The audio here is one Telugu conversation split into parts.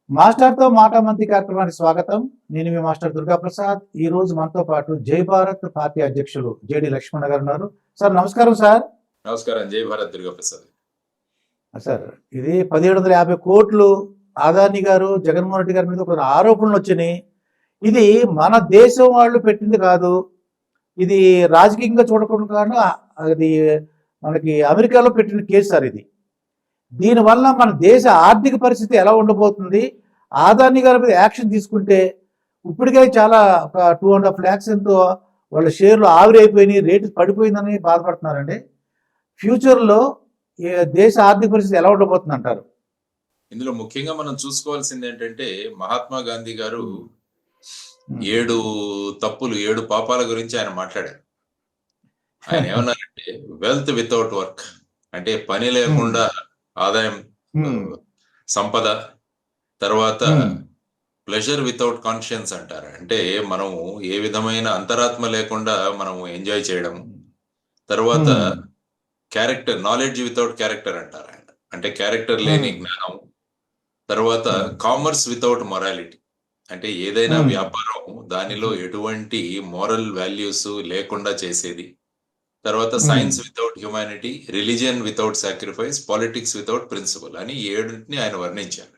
మాస్టర్తో మాట మంతి కార్యక్రమానికి స్వాగతం. నేను మీ మాస్టర్ దుర్గాప్రసాద్. ఈ రోజు మనతో పాటు జై భారత్ పార్టీ అధ్యక్షులు జేడి లక్ష్మణ గారు ఉన్నారు. సార్ నమస్కారం సార్. నమస్కారం. జై భారత్ దుర్గాప్రసాద్. సార్ ఇది 1750 కోట్లు అదాని గారు జగన్మోహన్ రెడ్డి గారి మీద కొన్ని ఆరోపణలు వచ్చినాయి. ఇది మన దేశం వాళ్ళు పెట్టింది కాదు, ఇది రాజకీయంగా చూడకుండా అది మనకి అమెరికాలో పెట్టిన కేసు సార్ ఇది. దీనివల్ల మన దేశ ఆర్థిక పరిస్థితి ఎలా ఉండబోతుంది? అదాని గారి మీద యాక్షన్ తీసుకుంటే ఇప్పటికే చాలా ఒక 2.5 lakhs ఎంతో వాళ్ళ షేర్లు ఆవిరైపోయినాయి, రేటు పడిపోయిందని బాధపడుతున్నారండి. ఫ్యూచర్లో దేశ ఆర్థిక పరిస్థితి ఎలా ఉండబోతుంది అంటారు? ఇందులో ముఖ్యంగా మనం చూసుకోవాల్సింది ఏంటంటే మహాత్మా గాంధీ గారు 7 పాపాల గురించి ఆయన మాట్లాడారు. ఆయన ఏమన్నారంటే వెల్త్ వితౌట్ వర్క్, అంటే పని లేకుండా ఆదాయం, సంపద, తర్వాత ప్లెజర్ వితౌట్ కాన్షియన్స్ అంటారు. అంటే మనము ఏ విధమైన అంతరాత్మ లేకుండా మనము ఎంజాయ్ చేయడం, తర్వాత క్యారెక్టర్, నాలెడ్జ్ వితౌట్ క్యారెక్టర్ అంటారు ఆయన, అంటే క్యారెక్టర్ లేని జ్ఞానం, తర్వాత కామర్స్ వితౌట్ మొరాలిటీ, అంటే ఏదైనా వ్యాపారం దానిలో ఎటువంటి మోరల్ వాల్యూస్ లేకుండా చేసేది, తర్వాత science without humanity, religion without sacrifice, politics without principle అని 7 ఆయన వర్ణించారు.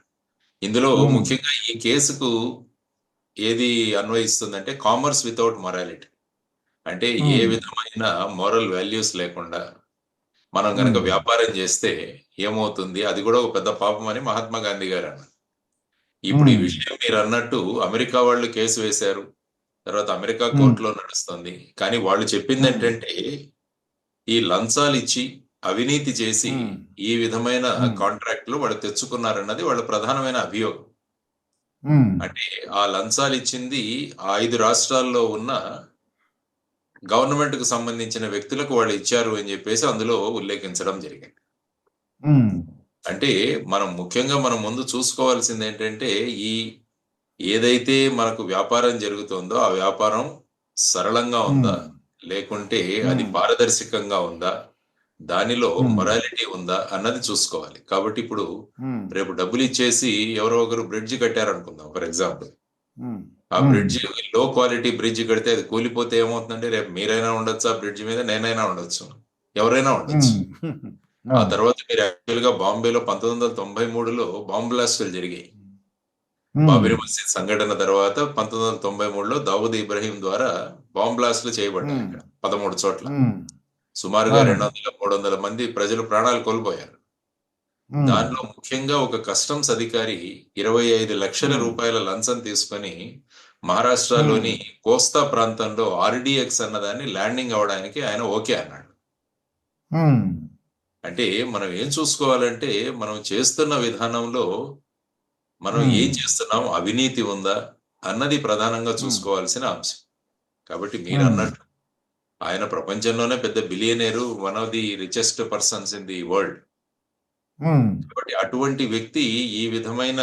ఇందులో ముఖ్యంగా ఈ కేసుకు ఏది అన్వయిస్తుందంటే కామర్స్ వితౌట్ మొరాలిటీ, అంటే ఏ విధమైన మోరల్ వాల్యూస్ లేకుండా మనం కనుక వ్యాపారం చేస్తే ఏమవుతుంది, అది కూడా ఒక పెద్ద పాపం అని మహాత్మా గాంధీ గారు అన్నారు. ఇప్పుడు ఈ విషయం మీరు అన్నట్టు అమెరికా వాళ్ళు కేసు వేశారు, తర్వాత అమెరికా కోర్టులో నడుస్తుంది. కానీ వాళ్ళు చెప్పింది ఏంటంటే ఈ లంచాలు ఇచ్చి అవినీతి చేసి ఈ విధమైన కాంట్రాక్ట్లు వాళ్ళు తెచ్చుకున్నారన్నది వాళ్ళ ప్రధానమైన అభియోగం. అంటే ఆ లంచాలు ఇచ్చింది ఆ 5 రాష్ట్రాల్లో ఉన్న గవర్నమెంట్ కు సంబంధించిన వ్యక్తులకు వాళ్ళు ఇచ్చారు అని చెప్పేసి అందులో ఉల్లేఖించడం జరిగింది. అంటే ముఖ్యంగా మనం ముందు చూసుకోవాల్సింది ఏంటంటే ఈ ఏదైతే మనకు వ్యాపారం జరుగుతుందో ఆ వ్యాపారం సరళంగా ఉందా, లేకుంటే అది పారదర్శకంగా ఉందా, దానిలో మొరాలిటీ ఉందా అన్నది చూసుకోవాలి. కాబట్టి ఇప్పుడు రేపు డబ్బులు ఇచ్చేసి ఎవరో ఒకరు బ్రిడ్జ్ కట్టారనుకుందాం ఫర్ ఎగ్జాంపుల్, ఆ బ్రిడ్జ్ లో క్వాలిటీ బ్రిడ్జ్ కడితే అది కూలిపోతే ఏమవుతుందంటే రేపు మీరైనా ఉండొచ్చు, ఆ బ్రిడ్జ్ మీద నేనైనా ఉండొచ్చు, ఎవరైనా ఉండొచ్చు. ఆ తర్వాత మీరు యాక్చువల్ గా బాంబేలో 1993లో బాంబ్ బ్లాస్టులు జరిగాయి. బాబరీ మసీద్ సంఘటన తర్వాత 1993లో దావూద్ ఇబ్రహీం ద్వారా బాంబ్ బ్లాస్టులు చేయబడ్డాయి ఇక్కడ 13 చోట్ల. సుమారుగా 200-300 మంది ప్రజలు ప్రాణాలు కోల్పోయారు. దానిలో ముఖ్యంగా ఒక కస్టమ్స్ అధికారి 25 లక్షల రూపాయల లంచం తీసుకొని మహారాష్ట్రలోని కోస్తా ప్రాంతంలో ఆర్డిఎక్స్ అన్నదాన్ని ల్యాండింగ్ అవడానికి ఆయన ఓకే అన్నాడు. అంటే మనం ఏం చూసుకోవాలంటే మనం చేస్తున్న విధానంలో మనం ఏం చేస్తున్నాం, అవినీతి ఉందా అన్నది ప్రధానంగా చూసుకోవాల్సిన అంశం. కాబట్టి మీరు అన్నట్టు ఆయన ప్రపంచంలోనే పెద్ద billionaire, one of the richest persons in the world. కాబట్టి అటువంటి వ్యక్తి ఈ విధమైన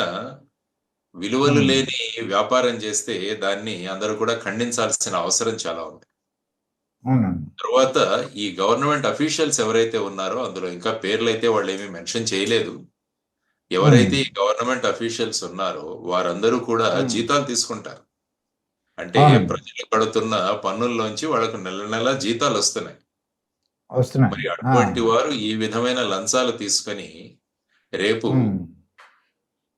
విలువలు లేని వ్యాపారం చేస్తే దాన్ని అందరూ కూడా ఖండించాల్సిన అవసరం చాలా ఉంది. తర్వాత ఈ గవర్నమెంట్ అఫీషియల్స్ ఎవరైతే ఉన్నారో అందులో ఇంకా పేర్లు అయితే వాళ్ళు ఏమీ మెన్షన్ చేయలేదు. ఎవరైతే ఈ గవర్నమెంట్ అఫీషియల్స్ ఉన్నారో వారందరూ కూడా జీతాలు తీసుకుంటారు. అంటే ప్రజలు కడుతున్న పన్నుల్లోంచి వాళ్ళకు నెల నెల జీతాలు వస్తున్నాయి. మరి అటువంటి వారు ఈ విధమైన లంచాలు తీసుకొని రేపు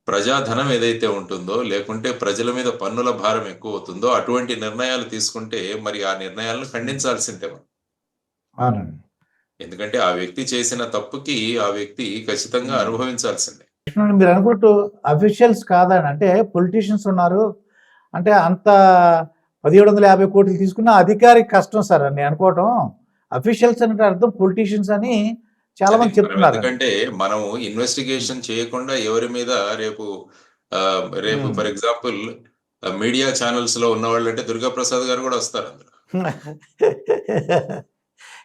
ప్రజాధనం ఏదైతే ఉంటుందో, లేకుంటే ప్రజల మీద పన్నుల భారం ఎక్కువ అవుతుందో అటువంటి నిర్ణయాలు తీసుకుంటే మరి ఆ నిర్ణయాలను ఖండించాల్సిందే. ఎందుకంటే ఆ వ్యక్తి చేసిన తప్పుకి ఆ వ్యక్తి ఖచ్చితంగా అనుభవించాల్సిందే. మీరు అనుకుంటూ అఫీషియల్స్ కాదని, అంటే పొలిటీషియన్స్ ఉన్నారు అంటే అంత 1750 కోట్లు తీసుకున్న అధికారి కష్టం సార్ అని అనుకోవటం. అఫీషియల్స్ అంటే అర్థం పొలిటీషియన్స్ అని చాలా మంది చెప్తున్నారు. ఎందుకంటే మనం ఇన్వెస్టిగేషన్ చేయకుండా ఎవరి మీద రేపు ఫర్ ఎగ్జాంపుల్ మీడియా ఛానల్స్ లో ఉన్న వాళ్ళు అంటే దుర్గాప్రసాద్ గారు కూడా వస్తారు అందులో.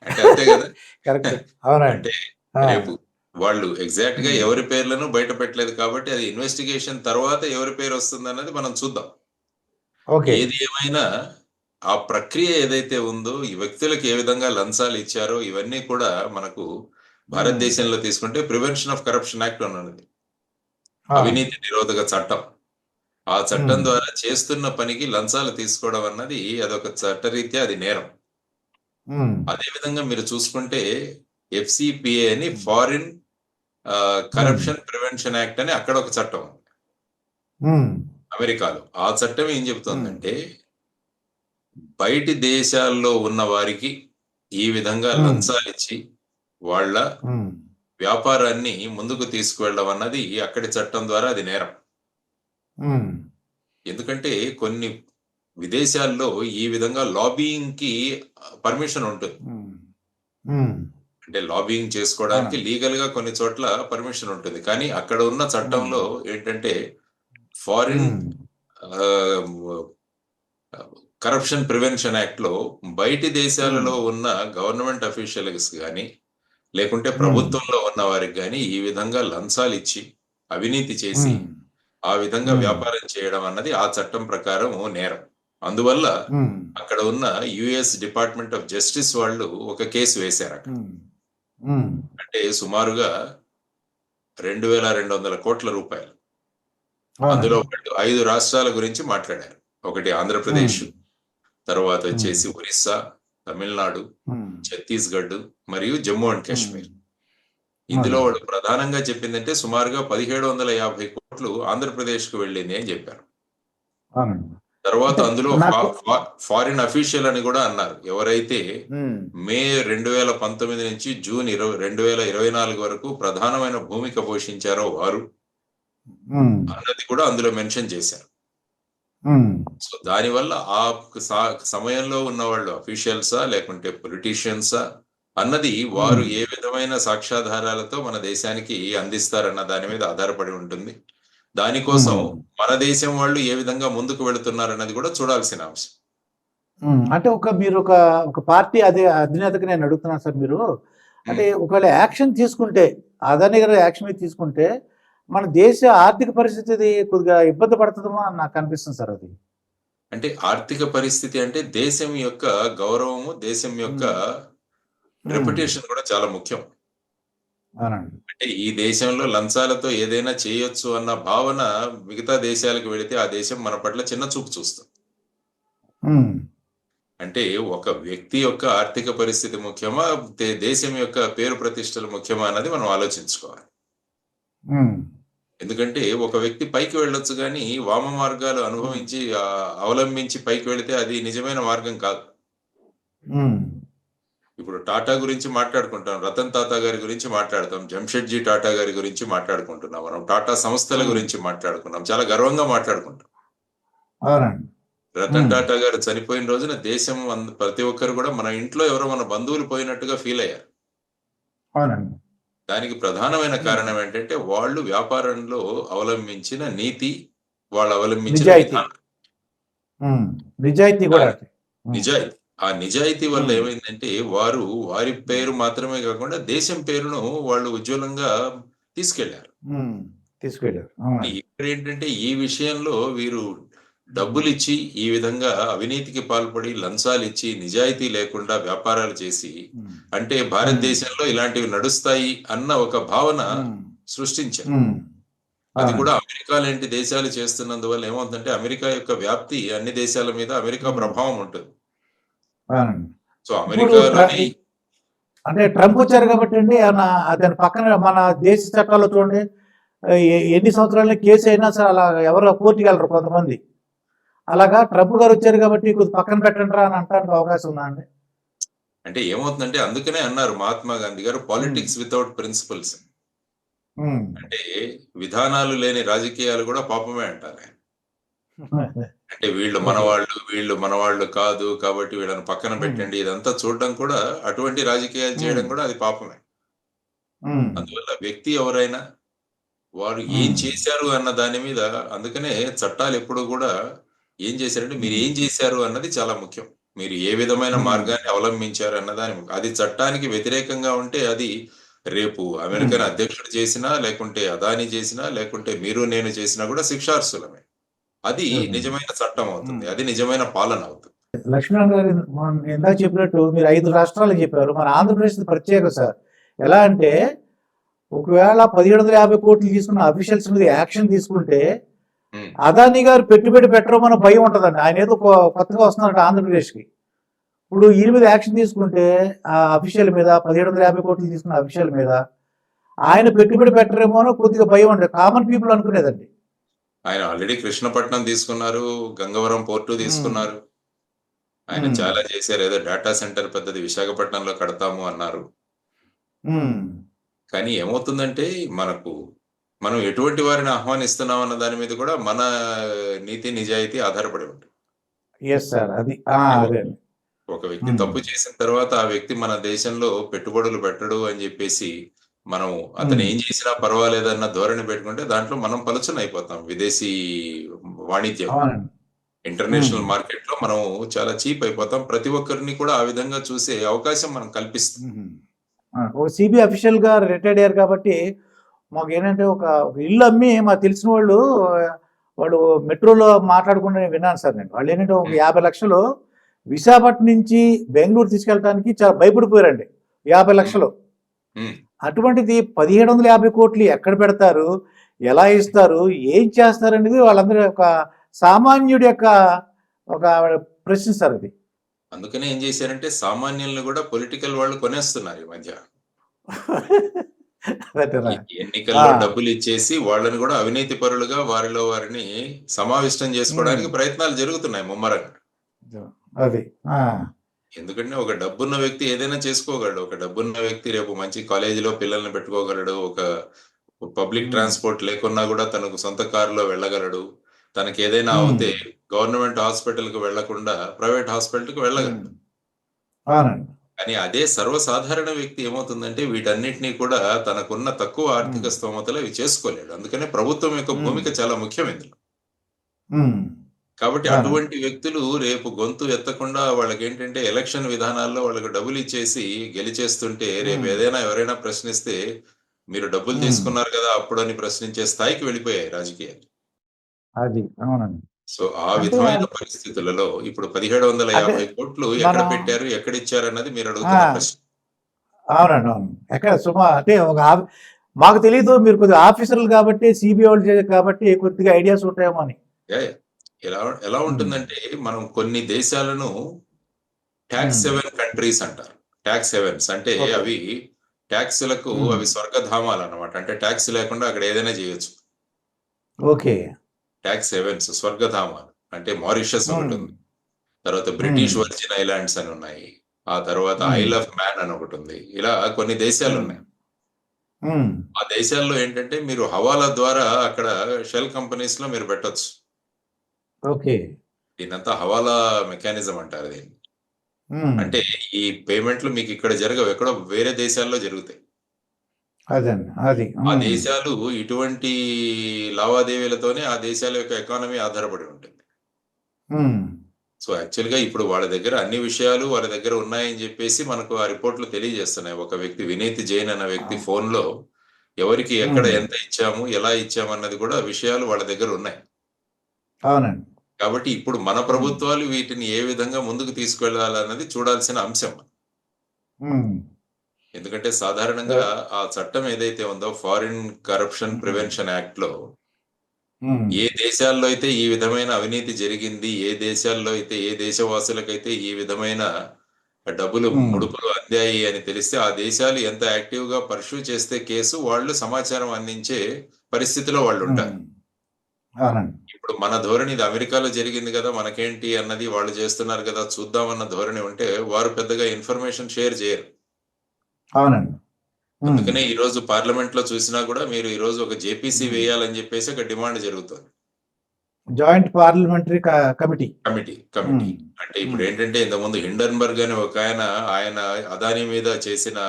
అంటే అంతే కదా. అంటే రేపు వాళ్ళు ఎగ్జాక్ట్ గా ఎవరి పేర్లను బయట పెట్టలేదు కాబట్టి అది ఇన్వెస్టిగేషన్ తర్వాత ఎవరి పేరు వస్తుంది అన్నది మనం చూద్దాం. ఏది ఏమైనా ఆ ప్రక్రియ ఏదైతే ఉందో, ఈ వ్యక్తులకు ఏ విధంగా లంచాలు ఇచ్చారో ఇవన్నీ కూడా మనకు భారతదేశంలో తీసుకుంటే ప్రివెన్షన్ ఆఫ్ కరప్షన్ యాక్ట్ ఉన్నది. అవినీతి నిరోధక చట్టం. ఆ చట్టం ఉమ్, ద్వారా చేస్తున్న పనికి లంచాలు తీసుకోవడం అన్నది అదొక చట్టరీత్యా అది నేరం. ఉమ్, అదే విధంగా మీరు చూసుకుంటే FCPA అని ఫారిన్ కరప్షన్ ప్రివెన్షన్ యాక్ట్ అని అక్కడ ఒక చట్టం ఉంది ఉమ్, అమెరికాలో. ఆ చట్టం ఏం ఉమ్, చెబుతుందంటే బయటి దేశాల్లో ఉన్న వారికి ఈ విధంగా ఉమ్, లంచాలు ఇచ్చి వాళ్ళ ఉమ్, వ్యాపారాన్ని ముందుకు తీసుకువెళ్ళడం అన్నది అక్కడి చట్టం ద్వారా అది నేరం. ఉమ్, ఎందుకంటే కొన్ని విదేశాల్లో ఈ విధంగా లాబీయింగ్ కి పర్మిషన్ ఉంటుంది. ఉమ్, ఉమ్, అంటే లాబీయింగ్ చేసుకోవడానికి అవునండి. లీగల్ గా కొన్ని చోట్ల పర్మిషన్ ఉంటుంది. కానీ అక్కడ ఉన్న చట్టంలో ఉమ్, ఏంటంటే ఫారిన్ ఉమ్, కరప్షన్ ప్రివెన్షన్ యాక్ట్ లో బయటి ఉమ్, దేశాలలో ఉన్న గవర్నమెంట్ అఫీషియల్స్ కానీ లేకుంటే ఉమ్, ప్రభుత్వంలో ఉన్న వారికి కానీ ఈ విధంగా లంచాలు ఇచ్చి అవినీతి చేసి ఉమ్, ఆ విధంగా ఉమ్, వ్యాపారం చేయడం అన్నది ఆ చట్టం ప్రకారం నేరం. అందువల్ల ఉమ్, అక్కడ ఉన్న US డిపార్ట్మెంట్ ఆఫ్ జస్టిస్ వాళ్ళు ఒక కేసు వేశారు అక్కడ. ఉమ్, ఉమ్, అంటే సుమారుగా 2200 కోట్ల రూపాయలు. అందులో అవునండి. వాళ్ళు 5 రాష్ట్రాల గురించి మాట్లాడారు. ఒకటి ఉమ్, ఆంధ్రప్రదేశ్, తర్వాత ఉమ్, వచ్చేసి ఒరిస్సా, తమిళనాడు, ఉమ్, ఛత్తీస్గఢ్ మరియు జమ్మూ అండ్ ఉమ్, కాశ్మీర్. ఇందులో అవునండి. వాళ్ళు ప్రధానంగా చెప్పిందంటే సుమారుగా 1750 కోట్లు ఆంధ్రప్రదేశ్కు వెళ్ళింది అని చెప్పారు. అవునండి. తర్వాత అంటే అందులో నాకు ఫారిన్ అఫీషియల్ అని కూడా అన్నారు. ఎవరైతే ఉమ్, మే 2019 నుంచి జూన్ 2024 వరకు ప్రధానమైన భూమిక పోషించారో వారు ఉమ్, అన్నది కూడా అందులో మెన్షన్ చేశారు. ఉమ్, సో దానివల్ల ఆ సమయంలో ఉన్న వాళ్ళు అఫీషియల్సా లేకుంటే పొలిటీషియన్సా అన్నది వారు ఉమ్, ఏ విధమైన సాక్ష్యాధారాలతో మన దేశానికి అందిస్తారన్న దాని మీద ఆధారపడి ఉంటుంది. దానికోసం ఉమ్, మన దేశం వాళ్ళు ఏ విధంగా ముందుకు వెళుతున్నారన్నది కూడా చూడాల్సిన అంశం. అంటే మీరు ఒక పార్టీ అధినేతకి నేను అడుగుతున్నాను సార్. మీరు అంటే ఉమ్. ఒకవేళ యాక్షన్ తీసుకుంటే, అదాని గారు యాక్షన్ మీద తీసుకుంటే మన దేశ ఆర్థిక పరిస్థితి కొద్దిగా ఇబ్బంది పడుతుందేమో అని నాకు అనిపిస్తుంది సార్ అది. అంటే ఆర్థిక పరిస్థితి అంటే దేశం యొక్క గౌరవము, దేశం యొక్క ఉమ్, ఉమ్, రెప్యుటేషన్ కూడా చాలా ముఖ్యం. అవునండి. అంటే ఈ దేశంలో లంచాలతో ఏదైనా చేయొచ్చు అన్న భావన మిగతా దేశాలకు వెళితే ఆ దేశం మన పట్ల చిన్న చూపు చూస్తుంది. ఉమ్, అంటే ఒక వ్యక్తి యొక్క ఆర్థిక పరిస్థితి ముఖ్యమా, దేశం యొక్క పేరు ప్రతిష్టలు ముఖ్యమా అన్నది మనం ఆలోచించుకోవాలి. ఉమ్, ఎందుకంటే ఒక వ్యక్తి పైకి వెళ్ళొచ్చు కానీ వామ మార్గాలు ఉమ్, అనుభవించి అవలంబించి పైకి వెళితే అది నిజమైన మార్గం కాదు. ఉమ్, ఇప్పుడు టాటా గురించి మాట్లాడుకుంటాం, రతన్ టాటా గారి గురించి మాట్లాడతాం, జంషెడ్జీ టాటా గారి గురించి మాట్లాడుకుంటున్నాం, మనం టాటా సంస్థల ఉమ్, గురించి మాట్లాడుకున్నాం, చాలా గర్వంగా మాట్లాడుకుంటాం. అవునండి. రతన్ ఉమ్, టాటా గారు చనిపోయిన రోజున దేశం ప్రతి ఒక్కరు కూడా మన ఇంట్లో ఎవరో మన బంధువులు పోయినట్టుగా ఫీల్ అయ్యారు. అవునండి. దానికి ప్రధానమైన ఉమ్, కారణం ఏంటంటే వాళ్ళు వ్యాపారంలో అవలంబించిన నీతి, వాళ్ళు అవలంబించిన నిజాయితీ. విధానం, ఉమ్, నిజాయితీ కూడా దాని అట్లా. ఉమ్, నిజాయితీ. ఆ నిజాయితీ వల్ల ఉమ్, ఏమైందంటే వారు వారి ఉమ్, పేరు మాత్రమే కాకుండా దేశం పేరును వాళ్ళు ఉజ్వలంగా తీసుకెళ్లారు. ఉమ్, తీసుకెళ్ళారు. అవునండి. ఇక్కడ ఏంటంటే ఈ విషయంలో వీరు డబ్బులిచ్చి ఈ విధంగా అవినీతికి పాల్పడి లంచాలు ఇచ్చి నిజాయితీ లేకుండా వ్యాపారాలు చేసి ఉమ్, అంటే ఉమ్, భారతదేశంలో ఇలాంటివి నడుస్తాయి అన్న ఒక భావన ఉమ్, సృష్టించారు. ఉమ్, అది కూడా అవునండి. అమెరికా లాంటి దేశాలు చేస్తున్నందువల్ల ఏమవుతుందంటే అమెరికా యొక్క వ్యాప్తి అన్ని దేశాల మీద అమెరికా ఉమ్, ప్రభావం ఉంటుంది. అవునండి. సో ఇప్పుడు అమెరికాలోని అంటే ట్రంప్ వచ్చారు కాబట్టి అండి, దాని పక్కన మన దేశ చట్టాల్లో చూడండి, ఎన్ని సంవత్సరాల కేసు అయినా సరే అలా ఎవరు కోర్టుకి వెళ్ళరు కొంతమంది. అలాగా ట్రంప్ గారు వచ్చారు కాబట్టి కొద్ది పక్కన పెట్టండి రా అని అంటానికి అవకాశం ఉందా అండి? అంటే ఏమవుతుందంటే అందుకనే అన్నారు మహాత్మా గాంధీ గారు ఉమ్, పాలిటిక్స్ వితౌట్ ప్రిన్సిపల్స్. ఉమ్. అంటే విధానాలు లేని రాజకీయాలు కూడా పాపమే అంటారు ఆయన. అంటే వీళ్ళు ఓకే. మనవాళ్ళు, వీళ్ళు మనవాళ్ళు కాదు కాబట్టి వీళ్ళని పక్కన ఉమ్, పెట్టండి ఇదంతా చూడడం కూడా, అటువంటి రాజకీయాలు చేయడం ఉమ్, కూడా అది పాపమే. ఉమ్, అందువల్ల వ్యక్తి ఎవరైనా వారు ఏం ఉమ్, చేశారు అన్న దాని మీద, అందుకనే చట్టాలు ఎప్పుడు కూడా ఏం చేశారంటే మీరు ఉమ్, ఏం చేశారు అన్నది చాలా ముఖ్యం. మీరు ఏ విధమైన ఉమ్, మార్గాన్ని అవలంబించారు అన్న దాని అది చట్టానికి వ్యతిరేకంగా ఉంటే అది రేపు ఉమ్, అమెరికన్ అధ్యక్షుడు చేసినా లేకుంటే అదాని చేసినా లేకుంటే మీరు నేను చేసినా కూడా శిక్షార్హులమే. అది ఉమ్, నిజమైన చట్టం అవుతుంది, ఉమ్. అది నిజమైన పాలన అవుతుంది. లక్ష్మణ్ గారు ఇందాక చెప్పినట్టు మీరు 5 రాష్ట్రాలు చెప్పారు. మన ఆంధ్రప్రదేశ్ ప్రత్యేక సార్. ఎలా అంటే ఒకవేళ 1750 కోట్లు తీసుకున్న అఫీషియల్స్ మీద యాక్షన్ తీసుకుంటే ఉమ్, అదానీ గారు పెట్టుబడి పెట్టడం భయం ఉంటుందండి. ఆయన ఏదో కొత్తగా వస్తున్నారట ఆంధ్రప్రదేశ్కి. ఇప్పుడు ఈయన మీద యాక్షన్ తీసుకుంటే ఆ అఫీషియల్ మీద 1750 కోట్లు తీసుకున్న అఫీషియల్ మీద ఆయన పెట్టుబడి పెట్టరేమో అని కొద్దిగా భయం ఉంటుంది, కామన్ పీపుల్ అనుకునేదండి. ఆయన ఆల్రెడీ కృష్ణపట్నం తీసుకున్నారు, గంగవరం పోర్టు తీసుకున్నారు. ఆయన ఉమ్. చాలా చేశారు. ఏదో డేటా సెంటర్ పెద్దది విశాఖపట్నంలో కడతాము అన్నారు. ఉమ్. కానీ ఏమవుతుందంటే మనం ఎటువంటి వారిని ఆహ్వానిస్తున్నాం అన్న దాని మీద కూడా మన నీతి నిజాయితీ ఆధారపడి ఉంటుంది. ఎస్ సార్, అది అదే అండి. ఒక వ్యక్తి తప్పు చేసిన తర్వాత ఆ వ్యక్తి మన దేశంలో పెట్టుబడులు పెట్టడు అని చెప్పేసి మనం అతను ఏం చేసినా పర్వాలేదన్న ధోరణి పెట్టుకుంటే దాంట్లో మనం పలుచన అయిపోతాం. విదేశీ వాణిజ్యం, అవునండి. ఇంటర్నేషనల్ మార్కెట్ లో మనం చాలా చీప్ అయిపోతాం. ప్రతి ఒక్కరిని కూడా ఆ విధంగా చూసే అవకాశం మనం కల్పిస్తాం. ఒక సిబి అఫీషియల్ గా రిటైర్డ్ అయ్యారు కాబట్టి మాకు ఏంటంటే ఒక ఇల్లు అమ్మి మాకు తెలిసిన వాళ్ళు మెట్రోలో మాట్లాడుకుంటే విన్నాను సార్ నేను. వాళ్ళు ఏంటంటే ఒక 50 లక్షలు విశాఖపట్నం నుంచి బెంగళూరు తీసుకెళ్ళడానికి చాలా భయపడిపోయారండి. 50 లక్షలు. ఉమ్. అటువంటిది 1750 కోట్లు ఎక్కడ పెడతారు, ఎలా ఇస్తారు, ఏం చేస్తారు అనేది వాళ్ళందరూ ఒక సామాన్యుడి యొక్క ఒక ప్రశ్న సార్ అది. అందుకనే ఏం చేశారంటే సామాన్యులను కూడా పొలిటికల్ వాళ్ళు కొనేస్తున్నారు ఈ మధ్య. ఈ ఎన్నికల్లో డబ్బులు ఇచ్చేసి వాళ్ళని కూడా అవినీతి పరులుగా వారిని సమావిష్టం చేసుకోవడానికి ప్రయత్నాలు జరుగుతున్నాయి ముమ్మరంగా. అది ఎందుకంటే ఒక డబ్బున్న వ్యక్తి ఏదైనా చేసుకోగలడు. ఒక డబ్బున్న వ్యక్తి రేపు మంచి కాలేజీలో పిల్లల్ని పెట్టుకోగలడు. ఒక పబ్లిక్ ట్రాన్స్పోర్ట్ లేకున్నా కూడా తనకు సొంత కారులో వెళ్ళగలడు. తనకి ఏదైనా అవుతే గవర్నమెంట్ హాస్పిటల్ కు వెళ్లకుండా ప్రైవేట్ హాస్పిటల్ కు వెళ్ళగలడు. కానీ అదే సర్వసాధారణ వ్యక్తి ఏమవుతుందంటే వీటన్నిటినీ కూడా తనకున్న తక్కువ ఆర్థిక స్తోమతలో ఇవి చేసుకోలేడు. అందుకనే ప్రభుత్వం యొక్క భూమిక చాలా ముఖ్యం ఇందులో. కాబట్టి అటువంటి వ్యక్తులు రేపు గొంతు ఎత్తకుండా వాళ్ళకి ఏంటంటే ఎలక్షన్ విధానాల్లో వాళ్ళకి డబ్బులు ఇచ్చేసి గెలిచేస్తుంటే రేపు ఏదైనా ఎవరైనా ప్రశ్నిస్తే మీరు డబ్బులు తీసుకున్నారు కదా అప్పుడు అని ప్రశ్నించే స్థాయికి వెళ్ళిపోయాయి రాజకీయాలు. అది అవునండి. సో ఆ విధమైన పరిస్థితులలో ఇప్పుడు 1750 కోట్లు ఎక్కడ పెట్టారు, ఎక్కడ ఇచ్చారు అన్నది మీరు అడుగుతున్న ప్రశ్న. అవునండి, అవును. ఎక్కడ అంటే మాకు తెలియదు, మీరు కొద్దిగా ఆఫీసర్లు కాబట్టి సిబిఐ వాళ్ళు కాబట్టి కొద్దిగా ఐడియాస్ ఉంటాయేమో అని. ఎలా ఉంటుందంటే మనం కొన్ని దేశాలను ట్యాక్స్ హెవెన్ కంట్రీస్ అంటారు. ట్యాక్స్ హెవెన్స్ అంటే అవి ట్యాక్స్లకు అవి స్వర్గధామాలు అన్నమాట. అంటే ట్యాక్స్ లేకుండా అక్కడ ఏదైనా చేయొచ్చు. ఓకే. ట్యాక్స్ హెవెన్స్ స్వర్గధామాలు అంటే మారిషస్ ఒకటి ఉంది, తర్వాత బ్రిటిష్ వర్జిన్ ఐలాండ్స్ అని ఉన్నాయి, ఆ తర్వాత ఐల్ ఆఫ్ మ్యాన్ అని ఒకటి ఉంది. ఇలా కొన్ని దేశాలు ఉన్నాయి. ఆ దేశాల్లో ఏంటంటే మీరు హవాలా ద్వారా అక్కడ షెల్ కంపెనీస్ లో మీరు పెట్టొచ్చు. ఓకే. దీనంతా హవాలా మెకానిజం అంటారు దీన్ని. అంటే ఈ పేమెంట్లు మీకు ఇక్కడ జరగవు, ఎక్కడో వేరే దేశాల్లో జరుగుతాయి. ఆ దేశాలు ఇటువంటి లావాదేవీలతోనే ఆ దేశాల యొక్క ఎకానమీ ఆధారపడి ఉంటుంది. సో యాక్చువల్ గా ఇప్పుడు వాళ్ళ దగ్గర అన్ని విషయాలు వాళ్ళ దగ్గర ఉన్నాయని చెప్పేసి మనకు ఆ రిపోర్ట్లు తెలియజేస్తున్నాయి. ఒక వ్యక్తి వినీత్ జైన్ అన్న వ్యక్తి ఫోన్ లో ఎవరికి ఎక్కడ ఎంత ఇచ్చాము, ఎలా ఇచ్చాము అన్నది కూడా విషయాలు వాళ్ళ దగ్గర ఉన్నాయి. అవునండి. కాబట్టి ఇప్పుడు మన ప్రభుత్వాలు వీటిని ఏ విధంగా ముందుకు తీసుకెళ్లాలన్నది చూడాల్సిన అంశం. ఎందుకంటే సాధారణంగా ఆ చట్టం ఏదైతే ఉందో ఫారిన్ కరప్షన్ ప్రివెన్షన్ యాక్ట్ లో ఏ దేశాల్లో అయితే ఈ విధమైన అవినీతి జరిగింది, ఏ దేశాల్లో అయితే ఏ దేశవాసులకైతే ఈ విధమైన డబ్బులు ముడుపులు అందాయి అని తెలిస్తే ఆ దేశాలు ఎంత యాక్టివ్ గా పర్సూ చేస్తే కేసు వాళ్ళు సమాచారం అందించే పరిస్థితిలో వాళ్ళు ఉంటారు. ఇప్పుడు మన ధోరణి ఇది అమెరికాలో జరిగింది కదా మనకేంటి అన్నది, వాళ్ళు చేస్తున్నారు కదా చూద్దామన్న ధోరణి ఉంటే వారు పెద్దగా ఇన్ఫర్మేషన్ షేర్ చేయరు. అవునండి. అందుకనే ఈ రోజు పార్లమెంట్ లో చూసినా కూడా మీరు ఈ రోజు ఒక జేపీసీ వేయాలని చెప్పేసి ఒక డిమాండ్ జరుగుతుంది. Joint parliamentary committee. అంటే ఇప్పుడు ఏంటంటే ఇంతకుముందు హిండన్బర్గ్ అని ఒక ఆయన అదానీ మీద చేసిన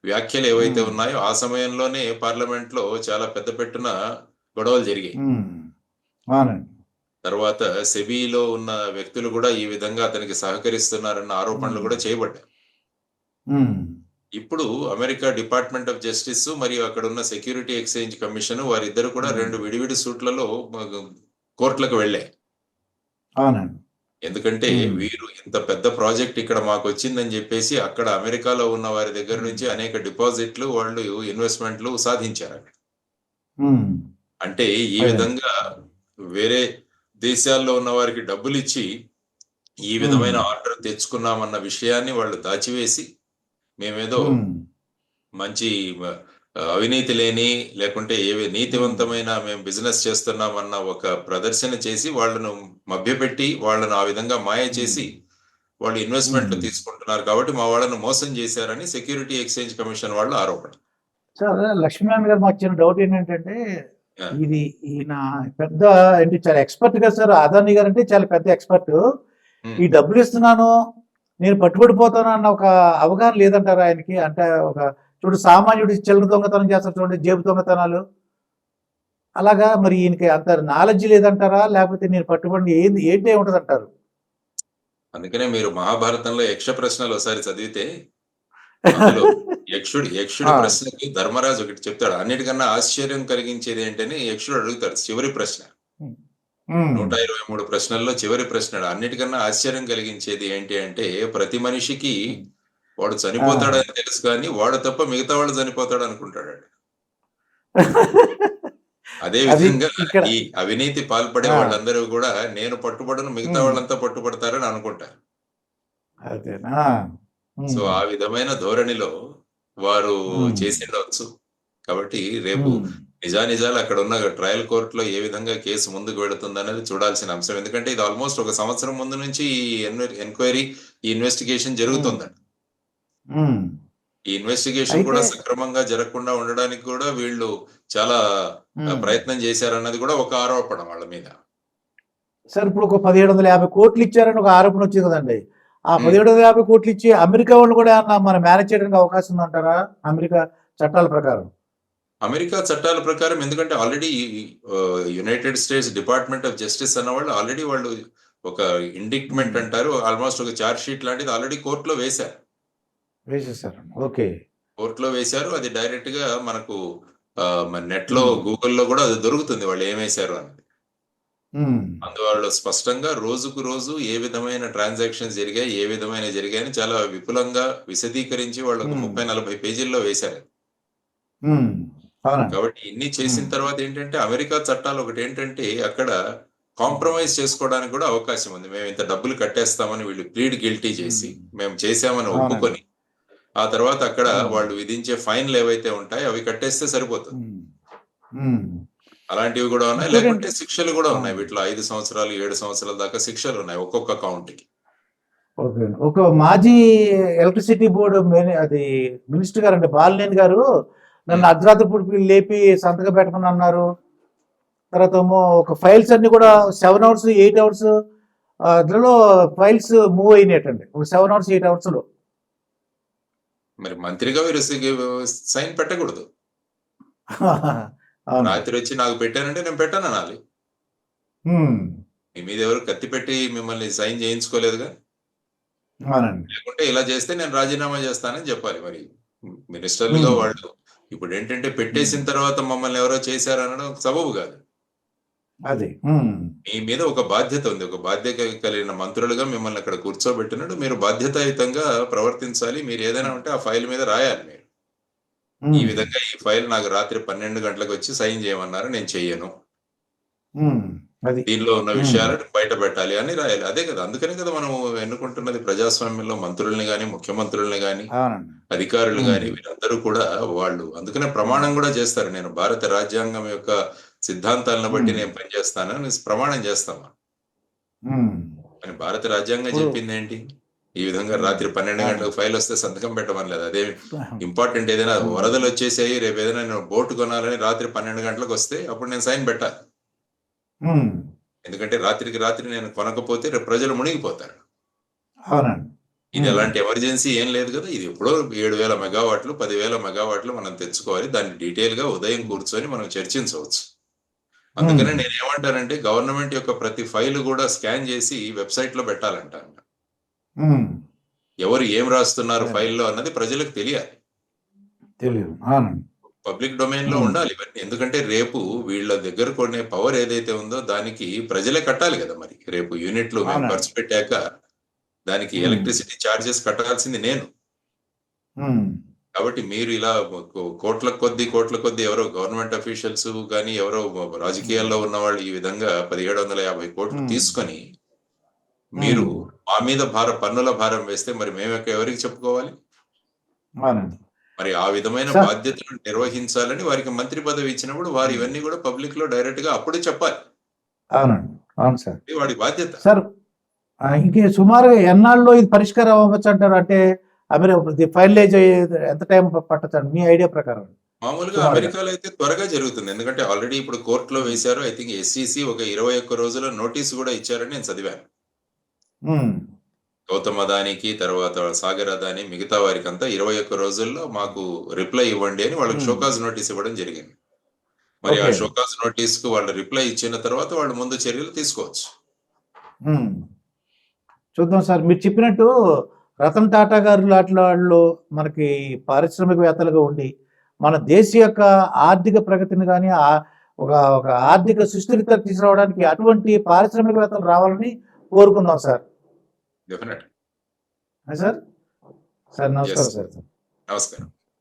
వ్యాఖ్యలు ఏవైతే ఉన్నాయో ఆ సమయంలోనే పార్లమెంట్ లో చాలా పెద్ద పెట్టున గొడవలు జరిగాయి. తర్వాత సెబీలో ఉన్న వ్యక్తులు కూడా ఈ విధంగా అతనికి సహకరిస్తున్నారన్న ఆరోపణలు కూడా చేయబడ్డాయి. ఇప్పుడు అమెరికా డిపార్ట్మెంట్ ఆఫ్ జస్టిస్ మరియు అక్కడ ఉన్న సెక్యూరిటీ ఎక్స్చేంజ్ కమిషన్ వారిద్దరు కూడా 2 విడివిడి సూట్లలో కోర్టులకు వెళ్ళాయి. ఎందుకంటే వీరు ఇంత పెద్ద ప్రాజెక్ట్ ఇక్కడ మాకు వచ్చిందని చెప్పేసి అక్కడ అమెరికాలో ఉన్న వారి దగ్గర నుంచి అనేక డిపాజిట్లు వాళ్ళు ఇన్వెస్ట్మెంట్లు సాధించారు అక్కడ. అంటే ఈ అదే. విధంగా వేరే దేశాల్లో ఉన్న వారికి డబ్బులు ఇచ్చి ఈ విధమైన ఆర్డర్ తెచ్చుకున్నామన్న విషయాన్ని వాళ్ళు దాచివేసి మేమేదో మంచి అవినీతి లేని లేకుంటే ఏవి నీతివంతమైన మేము బిజినెస్ చేస్తున్నామన్న ఒక ప్రదర్శన చేసి వాళ్ళను మభ్యపెట్టి వాళ్ళను ఆ విధంగా మాయ చేసి వాళ్ళు ఇన్వెస్ట్మెంట్లు తీసుకుంటున్నారు కాబట్టి మా వాళ్ళను మోసం చేశారని సెక్యూరిటీ ఎక్స్చేంజ్ కమిషన్ వాళ్ళు ఆరోపణ. సార్ లక్ష్మీనారాయణ గారు మాకు చిన్న డౌట్ ఏంటంటే ఆ. ఇది ఈయన పెద్ద ఏంటి చాలా ఎక్స్పర్ట్ కదా సార్, అదాని గారు అంటే చాలా పెద్ద ఎక్స్పర్ట్. ఉమ్. ఈ డబ్బులు ఇస్తున్నాను నేను పట్టుబడిపోతాను అన్న ఒక అవగాహన లేదంటారా ఆయనకి? అంటే ఒక చూడు సామాన్యుడు చిల్లర దొంగతనం చేస్తారు చూడండి, జేబు దొంగతనాలు అలాగా. మరి ఈయనకి అంత నాలెడ్జ్ లేదంటారా, లేకపోతే నేను పట్టుబడి ఏంటి ఉంటుంది అంటారు? అందుకనే మీరు మహాభారతంలో యక్ష ప్రశ్నలు ఒకసారి చదివితే అందులో యక్షుడి ఆ. ప్రశ్నకి ధర్మరాజు ఒకటి చెప్తాడు. అన్నిటికన్నా ఆశ్చర్యం కలిగించేది ఏంటని యక్షుడు అడుగుతాడు. చివరి ప్రశ్న 123 ప్రశ్నల్లో చివరి ప్రశ్న అన్నిటికన్నా ఆశ్చర్యం కలిగించేది ఏంటి అంటే ప్రతి మనిషికి వాడు చనిపోతాడని తెలుసు కానీ వాడు తప్ప మిగతా వాళ్ళు చనిపోతాడు అనుకుంటాడు. అదే విధంగా ఈ అవినీతి పాల్పడే వాళ్ళందరూ కూడా నేను పట్టుబడను మిగతా వాళ్ళంతా పట్టుబడతారని అనుకుంటారు. సో ఆ విధమైన ధోరణిలో వారు చేసిండవచ్చు. కాబట్టి రేపు నిజాలు అక్కడ ఉన్న ట్రయల్ కోర్టులో ఏ విధంగా కేసు ముందుకు వెళుతుంది అనేది చూడాల్సిన అంశం. ఎందుకంటే ఇది ఆల్మోస్ట్ ఒక సంవత్సరం ముందు నుంచి ఈ ఎంక్వైరీ ఈ ఇన్వెస్టిగేషన్ జరుగుతుందండి. ఈ ఇన్వెస్టిగేషన్ కూడా సక్రమంగా జరగకుండా ఉండడానికి కూడా వీళ్ళు చాలా ప్రయత్నం చేశారన్నది కూడా ఒక ఆరోపణ వాళ్ళ మీద. సార్ ఇప్పుడు ఒక 1750 కోట్లు ఇచ్చారని ఒక ఆరోపణ వచ్చింది కదండి. ఆ 1750 కోట్లు ఇచ్చి అమెరికా వాళ్ళు కూడా మనం మేనేజ్ చేయడానికి అవకాశం ఉందంటారా? అమెరికా చట్టాల ప్రకారం ఎందుకంటే already United states department of justice అన్న వాళ్ళు ఆల్రెడీ వాళ్ళు ఒక ఇండిక్ట్మెంట్ అంటారు, ఆల్మోస్ట్ ఒక చార్జ్ షీట్ లాంటిది ఆల్రెడీ కోర్టులో వేశారు. ఓకే, కోర్టులో వేశారు. అది డైరెక్ట్ గా మనకు నెట్ లో గూగుల్లో కూడా అది దొరుకుతుంది వాళ్ళు ఏమేశారు అన్నది. అందువల్ల స్పష్టంగా రోజుకు రోజు ఏ విధమైన ట్రాన్సాక్షన్స్ జరిగాయి, ఏ విధమైన జరిగాయని చాలా విపులంగా విశదీకరించి వాళ్ళకు 30-40 పేజీల్లో వేశారు. కాబట్టి ఇన్ని చేసిన తర్వాత ఏంటంటే అమెరికా చట్టాలు ఒకటి ఏంటంటే అక్కడ కాంప్రమైజ్ చేసుకోవడానికి కూడా అవకాశం ఉంది. మేము ఇంత డబ్బులు కట్టేస్తామని వీళ్ళు ప్లీడ్ గిల్టీ చేసి మేము చేసామని ఒప్పుకొని ఆ తర్వాత అక్కడ వాళ్ళు విధించే ఫైన్లు ఏవైతే ఉంటాయో అవి కట్టేస్తే సరిపోతుంది. అలాంటివి కూడా ఉన్నాయి. లేకుంటే శిక్షలు కూడా ఉన్నాయి. వీటిలో 5 సంవత్సరాలు 7 సంవత్సరాల దాకా శిక్షలు ఉన్నాయి ఒక్కొక్క అకౌంట్ కి. ఒక మాజీ ఎలక్ట్రిసిటీ బోర్డు అది మినిస్టర్ గారు అంటే బాలినేని గారు నన్ను అర్ధరాత్రి లేపి సంతకం పెట్టమని అన్నారు. తర్వాత ఒక ఫైల్స్ అన్ని కూడా 7 hours 8 hours అందులో ఫైల్స్ మూవ్ అయినట్టండి. ఒక 7 hours 8 hours లో. మరి మంత్రిగా వీరు సైన్ పెట్టకూడదు. రాత్రి వచ్చి నాకు పెట్టానంటే నేను పెట్టాను అనాలి. మీ మీద ఎవరు కత్తి పెట్టి మిమ్మల్ని సైన్ చేయించుకోలేదుగా. లేకుంటే ఇలా చేస్తే నేను రాజీనామా చేస్తానని చెప్పాలి. మరి మినిస్టర్లుగా వాళ్ళు ఇప్పుడు ఏంటంటే పెట్టేసిన తర్వాత మమ్మల్ని ఎవరో చేశారు అనడం సబబు కాదు. అది మీ మీద ఒక బాధ్యత ఉంది. ఒక బాధ్యత కలిగిన మంత్రులుగా మిమ్మల్ని అక్కడ కూర్చోబెట్టినట్టు మీరు బాధ్యతాయుతంగా ప్రవర్తించాలి. మీరు ఏదైనా ఉంటే ఆ ఫైల్ మీద రాయాలి. మీరు ఈ విధంగా ఈ ఫైల్ నాకు రాత్రి 12 గంటలకు వచ్చి సైన్ చేయమన్నారు, నేను చెయ్యను, దీనిలో ఉన్న విషయాలను బయట పెట్టాలి అని రాయాలి. అదే కదా, అందుకనే కదా మనం ఎన్నుకుంటున్నది ప్రజాస్వామ్యంలో మంత్రుల్ని గాని ముఖ్యమంత్రుల్ని గాని అధికారులు గాని వీరందరూ కూడా వాళ్ళు అందుకనే ప్రమాణం కూడా చేస్తారు. నేను భారత రాజ్యాంగం యొక్క సిద్ధాంతాలను బట్టి నేను పనిచేస్తానని ప్రమాణం చేస్తామా. అని భారత రాజ్యాంగం చెప్పింది ఏంటి? ఈ విధంగా రాత్రి 12 గంటలకు ఫైల్ వస్తే సంతకం పెట్టమని లేదు. అదే ఇంపార్టెంట్. ఏదైనా వరదలు వచ్చేసాయి, రేపు ఏదైనా నేను బోటు కొనాలని రాత్రి 12 గంటలకు వస్తే అప్పుడు నేను సైన్ పెట్టాలి. ఎందుకంటే రాత్రికి రాత్రి నేను కొనకపోతే రేపు ప్రజలు మునిగిపోతారు. ఇది అలాంటి ఎమర్జెన్సీ ఏం లేదు కదా. ఇది ఎప్పుడో 7,000 మెగావాట్లు 10,000 మెగావాట్లు మనం తెచ్చుకోవాలి. దాన్ని డీటెయిల్ గా ఉదయం కూర్చొని మనం చర్చించవచ్చు. అందుకనే నేను ఏమంటానంటే గవర్నమెంట్ యొక్క ప్రతి ఫైల్ కూడా స్కాన్ చేసి వెబ్సైట్ లో పెట్టాలంట. ఎవరు ఏం రాస్తున్నారు ఫైల్లో అన్నది ప్రజలకు తెలియాలి. పబ్లిక్ డొమైన్ లో ఉండాలి ఇవన్నీ. ఎందుకంటే రేపు వీళ్ళ దగ్గర కొనే పవర్ ఏదైతే ఉందో దానికి ప్రజలే కట్టాలి కదా మరి. రేపు యూనిట్లు మేము అవునండి. ఖర్చు పెట్టాక దానికి ఎలక్ట్రిసిటీ ఛార్జెస్ కట్టాల్సింది నేను. కాబట్టి మీరు ఇలా కోట్ల కొద్ది ఎవరో గవర్నమెంట్ అఫీషియల్స్ కానీ ఎవరో రాజకీయాల్లో ఉన్న వాళ్ళు ఈ విధంగా 1750 కోట్లు తీసుకొని మీరు మా మీద పన్నుల భారం వేస్తే మరి మేము ఎవరికి చెప్పుకోవాలి? అవునండి. మరి ఆ విధమైన సార్. బాధ్యతను నిర్వహించాలని వారికి మంత్రి పదవి ఇచ్చినప్పుడు వారు ఇవన్నీ కూడా పబ్లిక్ లో డైరెక్ట్ గా అప్పుడే చెప్పాలి. అవునండి. అవును సార్. ఇది వాడి బాధ్యత. సార్ ఇంకే సుమారుగా ఎన్నాళ్ళలో ఇది పరిష్కారం అవ్వచ్చు అంటారు? అంటే ఫైనలైజ్ అయ్యేది ఎంత టైం పట్టచ్చు మీ ఐడియా ప్రకారం? మామూలుగా సుమారుగా. అమెరికాలో అయితే త్వరగా జరుగుతుంది. ఎందుకంటే ఆల్రెడీ ఇప్పుడు కోర్టులో వేశారు. ఐ థింక్ ఎస్సీసీ ఒక 21 రోజుల నోటీస్ కూడా ఇచ్చారని నేను చదివాను. గౌతమ్ అదానికి, తర్వాత సాగర్ అదాని, మిగతా వారికి అంతా 21 రోజుల్లో మాకు రిప్లై ఇవ్వండి అని వాళ్ళకి షోకాజ్ నోటీస్ ఇవ్వడం జరిగింది. మరి ఆ ఓకే. షోకాజ్ నోటీస్ కు వాళ్ళు రిప్లై ఇచ్చిన తర్వాత వాళ్ళు ముందు చర్యలు తీసుకోవచ్చు. చూద్దాం సార్. మీరు చెప్పినట్టు రతన్ టాటా గారు లాంటి వాళ్ళు మనకి పారిశ్రామికవేత్తలుగా ఉండి మన దేశ యొక్క ఆర్థిక ప్రగతిని కానీ ఒక ఒక ఆర్థిక సుస్థిరత తీసుకురావడానికి అటువంటి పారిశ్రామికవేత్తలు రావాలని కోరుకుందాం సార్. డెఫినెట్. సార్ సార్ నమస్కారం Yes. సార్. నమస్కారం.